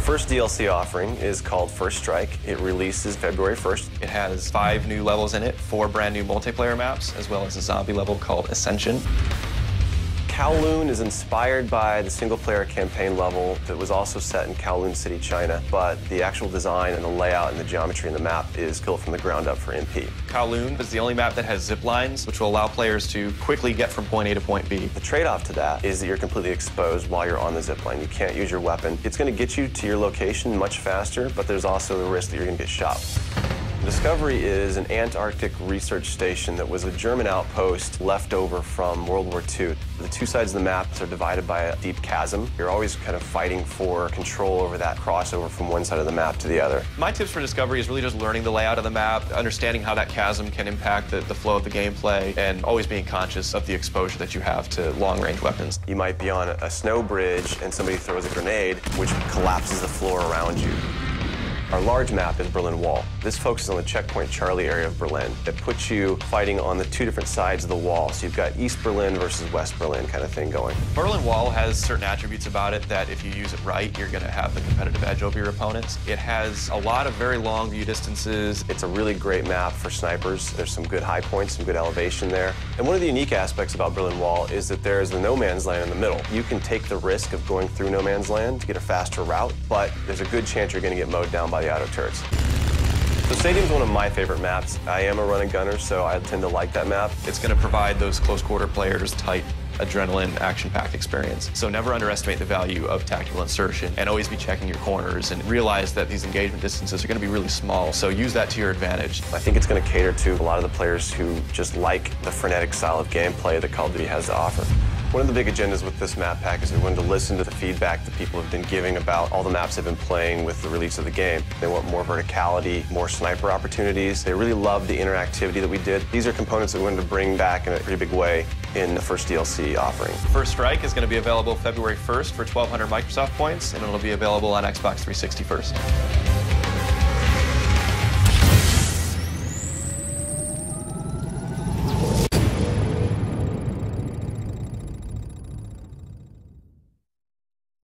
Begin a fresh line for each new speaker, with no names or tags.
first DLC offering is called First Strike. It releases February 1st.
It has 5 new levels in it, 4 brand new multiplayer maps, as well as a zombie level called Ascension.
Kowloon is inspired by the single-player campaign level that was also set in Kowloon City, China, but the actual design and the layout and the geometry in the map is built from the ground up for MP.
Kowloon is the only map that has zip lines, which will allow players to quickly get from point A to point B.
The trade-off to that is that you're completely exposed while you're on the zip line. You can't use your weapon. It's going to get you to your location much faster, but there's also the risk that you're going to get shot. Discovery is an Antarctic research station that was a German outpost left over from World War II. The two sides of the map are divided by a deep chasm. You're always kind of fighting for control over that crossover from one side of the map to the other.
My tips for Discovery is really just learning the layout of the map, understanding how that chasm can impact the flow of the gameplay, and always being conscious of the exposure that you have to long-range weapons.
You might be on a snow bridge and somebody throws a grenade, which collapses the floor around you. Our large map is Berlin Wall. This focuses on the Checkpoint Charlie area of Berlin. It puts you fighting on the two different sides of the wall. So you've got East Berlin versus West Berlin kind of thing going.
Berlin Wall has certain attributes about it that if you use it right, you're going to have the competitive edge over your opponents. It has a lot of very long view distances.
It's a really great map for snipers. There's some good high points, some good elevation there. And one of the unique aspects about Berlin Wall is that there's the no man's land in the middle. You can take the risk of going through no man's land to get a faster route, but there's a good chance you're going to get mowed down by the auto turrets. So Stadium's one of my favorite maps. I am a run and gunner, so I tend to like that map.
It's going to provide those close quarter players tight adrenaline, action-packed experience. So never underestimate the value of tactical insertion, and always be checking your corners and realize that these engagement distances are going to be really small, so use that to your advantage.
I think it's going to cater to a lot of the players who just like the frenetic style of gameplay that Call of Duty has to offer. One of the big agendas with this map pack is we wanted to listen to the feedback that people have been giving about all the maps they've been playing with the release of the game. They want more verticality, more sniper opportunities. They really love the interactivity that we did. These are components that we wanted to bring back in a pretty big way in the first DLC offering.
First Strike is going to be available February 1st for 1,200 Microsoft points, and it'll be available on Xbox 360 first.